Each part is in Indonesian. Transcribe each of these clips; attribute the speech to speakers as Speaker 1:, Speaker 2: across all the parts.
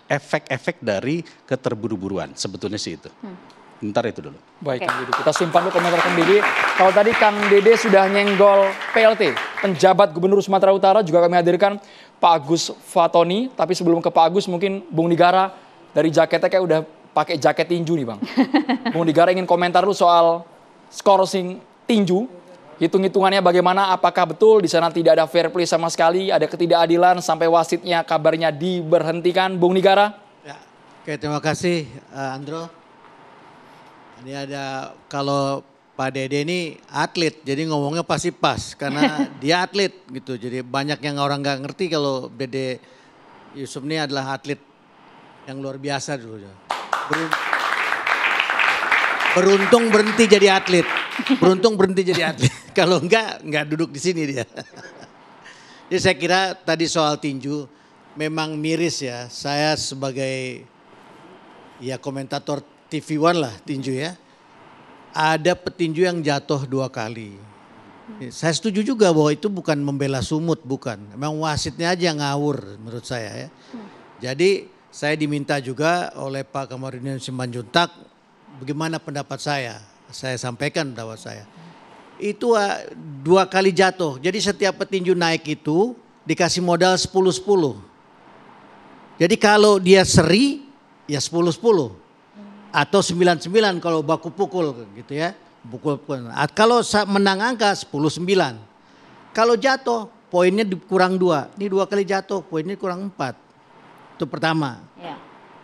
Speaker 1: efek-efek dari keterburu-buruan. Sebetulnya sih itu. Bentar itu dulu.
Speaker 2: Baik, Kang Dede. Kita simpan dulu komentar Kang Dede. Kalau tadi Kang Dede sudah nyenggol PLT, penjabat Gubernur Sumatera Utara, juga kami hadirkan Pak Agus Fatoni. Tapi sebelum ke Pak Agus, mungkin Bung Nigara dari jaketnya kayak udah pakai jaket tinju nih Bang. Bung Nigara ingin komentar dulu soal scoring tinju. Hitung-hitungannya bagaimana, apakah betul di sana tidak ada fair play sama sekali, ada ketidakadilan sampai wasitnya kabarnya diberhentikan. Bung Nigara.
Speaker 3: Ya, oke, terima kasih Andro. Ini ada, kalau Pak Dede ini atlet, jadi ngomongnya pasti pas karena dia atlet gitu. Jadi banyak yang orang nggak ngerti kalau Dede Yusuf ini adalah atlet yang luar biasa dulu. Beruntung berhenti jadi atlet, beruntung berhenti jadi atlet. Kalau nggak duduk di sini dia. Jadi saya kira tadi soal tinju memang miris ya. Saya sebagai ya komentator TV One lah tinju ya. Ada petinju yang jatuh 2 kali. Saya setuju juga bahwa itu bukan membela Sumut, bukan. Memang wasitnya aja ngawur menurut saya ya. Jadi saya diminta juga oleh Pak Kamarudin Simanjuntak bagaimana pendapat saya. Saya sampaikan pendapat saya. Itu 2 kali jatuh. Jadi setiap petinju naik itu dikasih modal 10-10. Jadi kalau dia seri ya 10-10. Atau 9-9 kalau baku pukul gitu ya. Pukul. Kalau menang angka 10-9. Kalau jatuh poinnya kurang 2. Ini 2 kali jatuh poinnya kurang 4. Itu pertama. Ya.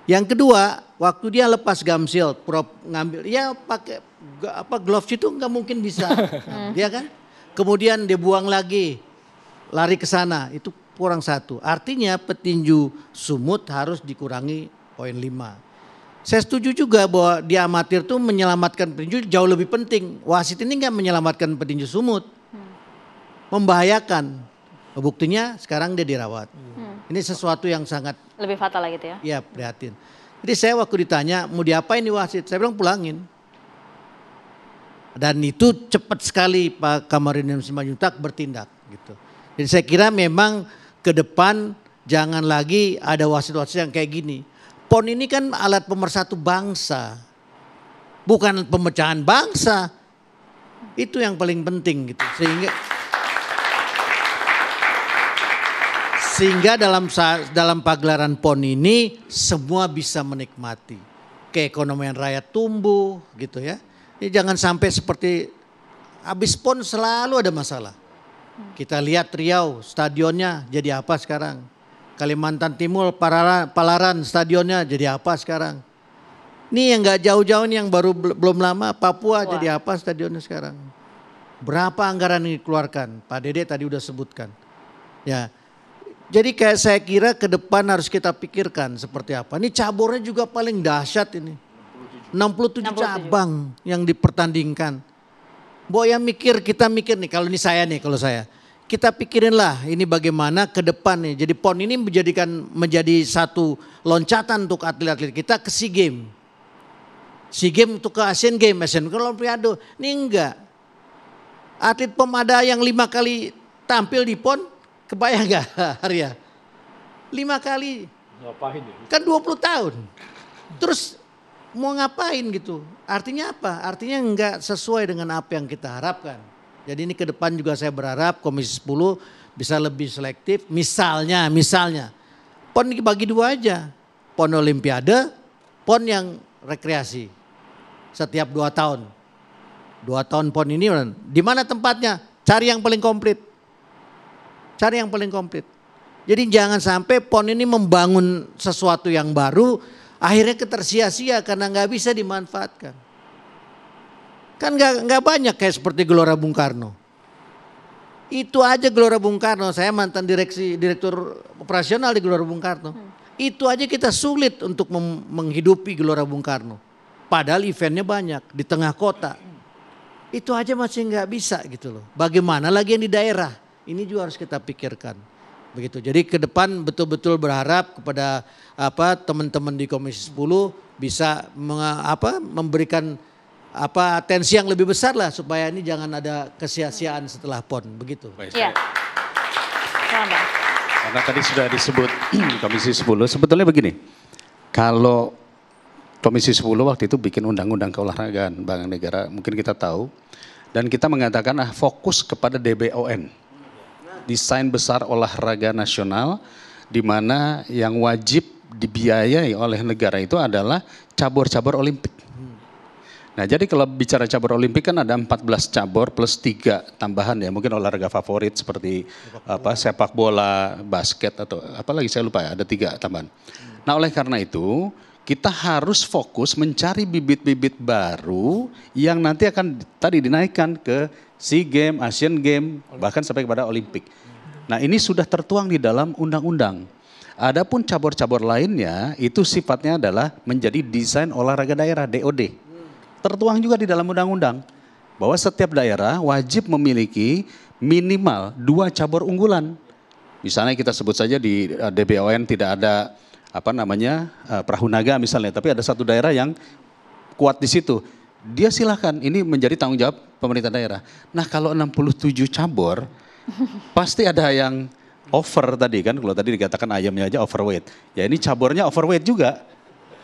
Speaker 3: Yang kedua waktu dia lepas gamsil prop ngambil ya pakai gloves itu nggak mungkin bisa. Ya kan. Kemudian dia buang lagi lari ke sana itu kurang 1. Artinya petinju Sumut harus dikurangi poin 5. Saya setuju juga bahwa di amatir tuh menyelamatkan petinju jauh lebih penting. Wasit ini nggak menyelamatkan petinju Sumut. Membahayakan. Buktinya sekarang dia dirawat. Ini sesuatu yang sangat
Speaker 4: lebih fatal lah gitu ya.
Speaker 3: Iya, prihatin. Jadi saya waktu ditanya mau diapain nih wasit? Saya bilang pulangin. Dan itu cepat sekali Pak Kamarudin Simanjuntak bertindak gitu. Jadi saya kira memang ke depan jangan lagi ada wasit-wasit yang kayak gini. PON ini kan alat pemersatu bangsa, bukan pemecahan bangsa. Itu yang paling penting gitu. Sehingga dalam pagelaran PON ini semua bisa menikmati. Keekonomian rakyat tumbuh gitu ya. Ini jangan sampai seperti habis PON selalu ada masalah. Kita lihat Riau stadionnya jadi apa sekarang. Kalimantan Timur, Palaran stadionnya jadi apa sekarang. Ini yang gak jauh-jauh nih yang baru belum lama Papua jadi apa stadionnya sekarang. Berapa anggaran yang dikeluarkan? Pak Dede tadi udah sebutkan. Ya, jadi kayak saya kira ke depan harus kita pikirkan seperti apa. Ini cabornya juga paling dahsyat ini. 67 cabang yang dipertandingkan. Boya kita mikir nih kalau ini saya nih kalau saya. Kita pikirinlah ini bagaimana ke depan nih. Jadi PON ini menjadi satu loncatan untuk atlet-atlet kita ke SEA Games. SEA Games untuk ke Asian Games, Asian Games Olimpiade. Ini enggak. Atlet POM ada yang 5 kali tampil di PON, kebayang enggak Arya? 5 kali. Ngapain ya? Kan 20 tahun. Terus mau ngapain gitu? Artinya apa? Artinya enggak sesuai dengan apa yang kita harapkan. Jadi ini ke depan juga saya berharap Komisi 10 bisa lebih selektif. Misalnya PON dibagi 2 aja. PON Olimpiade, PON yang rekreasi. Setiap 2 tahun. 2 tahun PON ini di mana tempatnya? Cari yang paling komplit. Jadi jangan sampai PON ini membangun sesuatu yang baru akhirnya ketersia-sia karena nggak bisa dimanfaatkan. Kan nggak banyak kayak seperti Gelora Bung Karno. Itu aja Gelora Bung Karno, saya mantan direktur operasional di Gelora Bung Karno. Itu aja kita sulit untuk menghidupi Gelora Bung Karno. Padahal eventnya banyak di tengah kota. Itu aja masih nggak bisa gitu loh. Bagaimana lagi yang di daerah? Ini juga harus kita pikirkan. Begitu. Jadi ke depan betul-betul berharap kepada teman-teman di Komisi 10 bisa memberikan atensi yang lebih besar lah supaya ini jangan ada kesia-siaan setelah PON begitu.
Speaker 4: Iya.
Speaker 1: Karena tadi sudah disebut Komisi 10 sebetulnya begini. Kalau Komisi 10 waktu itu bikin undang-undang keolahragaan, Bang Negara, mungkin kita tahu. Dan kita mengatakan fokus kepada DBON, Desain Besar Olahraga Nasional, di mana yang wajib dibiayai oleh negara itu adalah cabur-cabur Olimpik. Nah, jadi kalau bicara cabur Olimpik kan ada 14 cabur plus 3 tambahan ya, mungkin olahraga favorit seperti sepak bola, basket atau apalagi saya lupa ya, ada 3 tambahan. Nah, oleh karena itu kita harus fokus mencari bibit-bibit baru yang nanti akan tadi dinaikkan ke SEA Games, Asian Games, bahkan sampai kepada Olimpik. Nah, ini sudah tertuang di dalam undang-undang. Adapun cabur-cabur lainnya itu sifatnya adalah menjadi desain olahraga daerah, DOD. Tertuang juga di dalam undang-undang bahwa setiap daerah wajib memiliki minimal 2 cabur unggulan. Misalnya kita sebut saja di DBON tidak ada perahu naga misalnya, tapi ada satu daerah yang kuat di situ. Dia silahkan, ini menjadi tanggung jawab pemerintah daerah. Nah, kalau 67 cabur, pasti ada yang over tadi kan, kalau tadi dikatakan ayamnya aja overweight. Ya ini caburnya overweight juga.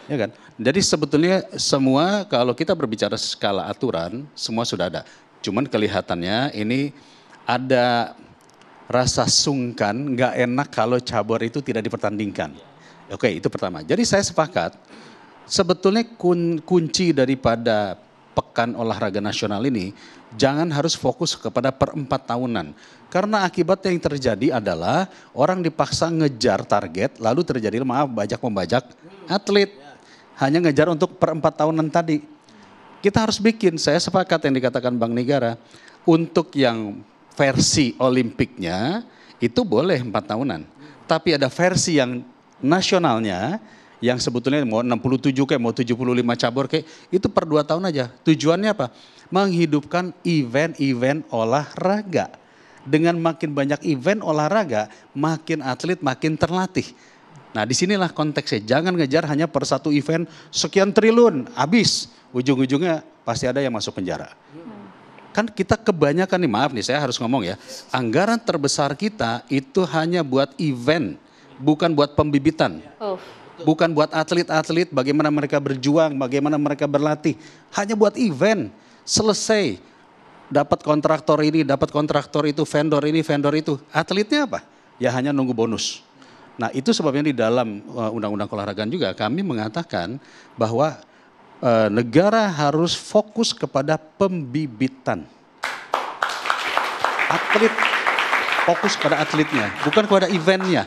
Speaker 1: Ya kan? Jadi sebetulnya semua kalau kita berbicara skala aturan, semua sudah ada. Cuman kelihatannya ini ada rasa sungkan, nggak enak kalau cabur itu tidak dipertandingkan. Oke, itu pertama. Jadi saya sepakat, sebetulnya kunci daripada Pekan Olahraga Nasional ini, jangan harus fokus kepada per 4 tahunan. Karena akibatnya yang terjadi adalah orang dipaksa ngejar target, lalu terjadi bajak-membajak atlet. Hanya ngejar untuk per 4 tahunan tadi. Kita harus bikin, saya sepakat yang dikatakan Bang Negara, untuk yang versi Olimpiknya itu boleh 4 tahunan. Tapi ada versi yang nasionalnya yang sebetulnya mau 67 kayak mau 75 cabur kayak itu per 2 tahun aja. Tujuannya apa? Menghidupkan event-event olahraga. Dengan makin banyak event olahraga, makin atlet makin terlatih. Nah, disinilah konteksnya. Jangan ngejar hanya per satu event sekian triliun, habis. Ujung-ujungnya pasti ada yang masuk penjara. Kan kita kebanyakan nih, maaf nih saya harus ngomong ya. Anggaran terbesar kita itu hanya buat event. Bukan buat pembibitan, bukan buat atlet-atlet bagaimana mereka berjuang, bagaimana mereka berlatih. Hanya buat event, selesai. Dapat kontraktor ini, dapat kontraktor itu, vendor ini, vendor itu. Atletnya apa? Ya hanya nunggu bonus. Nah itu sebabnya di dalam undang-undang keolahragaan juga kami mengatakan bahwa negara harus fokus kepada pembibitan. Atlet, fokus pada atletnya, bukan kepada eventnya.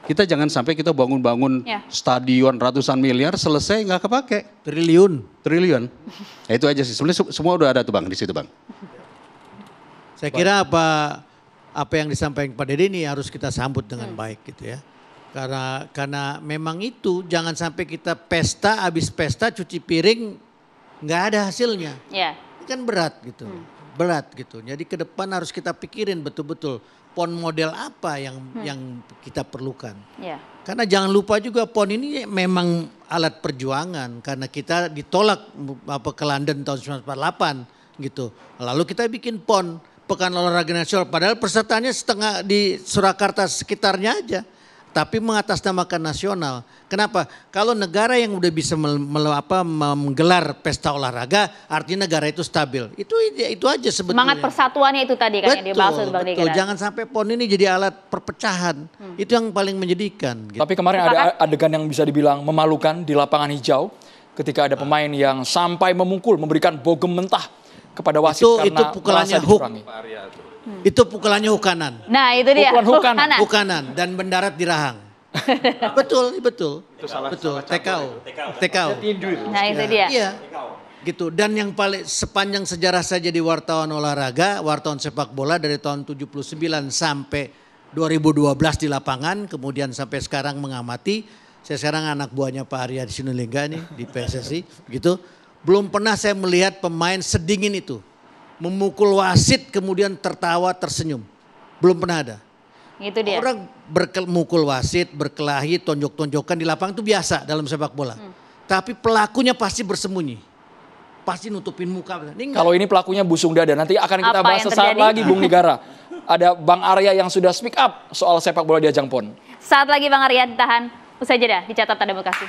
Speaker 1: Kita jangan sampai kita bangun-bangun stadion ratusan miliar selesai nggak kepake. Triliun. Nah, itu aja sih. Sebenarnya semua udah ada tuh Bang di situ Bang.
Speaker 3: Saya kira apa yang disampaikan Pak Dede ini harus kita sambut dengan baik gitu ya. Karena memang itu jangan sampai kita pesta, habis pesta cuci piring nggak ada hasilnya. Ini kan berat gitu. Berat gitu. Jadi ke depan harus kita pikirin betul-betul. PON model apa yang kita perlukan. Karena jangan lupa juga PON ini memang alat perjuangan. Karena kita ditolak ke London tahun 1948 gitu. Lalu kita bikin PON, Pekan Olahraga Nasional. Padahal pesertanya setengah di Surakarta sekitarnya aja. Tapi mengatasnamakan nasional. Kenapa? Kalau negara yang udah bisa menggelar pesta olahraga, artinya negara itu stabil. Itu aja sebetulnya.
Speaker 4: Semangat persatuannya itu tadi kan yang dimaksud Bang Negara.
Speaker 3: Jangan sampai PON ini jadi alat perpecahan. Itu yang paling menyedihkan. Gitu.
Speaker 2: Tapi kemarin ada adegan yang bisa dibilang memalukan di lapangan hijau. Ketika ada pemain yang sampai memukul, memberikan bogem mentah kepada wasit karena merasa dicurangi.
Speaker 3: Itu pukulannya hukanan.
Speaker 4: Nah itu dia.
Speaker 3: Hukanan dan mendarat di rahang. betul. Itu salah, betul. TKO.
Speaker 4: Nah itu dia.
Speaker 3: Iya. Gitu. Dan yang paling sepanjang sejarah saya jadi wartawan olahraga, wartawan sepak bola dari tahun 79 sampai 2012 di lapangan, kemudian sampai sekarang mengamati. Saya sekarang anak buahnya Pak Arya Sinulinga nih di PSSI, gitu. Belum pernah saya melihat pemain sedingin itu. Memukul wasit kemudian tertawa tersenyum. Belum pernah ada.
Speaker 4: Itu dia.
Speaker 3: Orang mukul wasit, berkelahi, tonjok-tonjokan di lapangan itu biasa dalam sepak bola. Tapi pelakunya pasti bersembunyi. Pasti nutupin muka.
Speaker 2: Kalau ini pelakunya busung dada, nanti akan kita bahas sesaat lagi Bung Negara. Ada Bang Arya yang sudah speak up soal sepak bola di ajang PON.
Speaker 4: Saat lagi Bang Arya ditahan. Usai jeda di Catatan Demokrasi.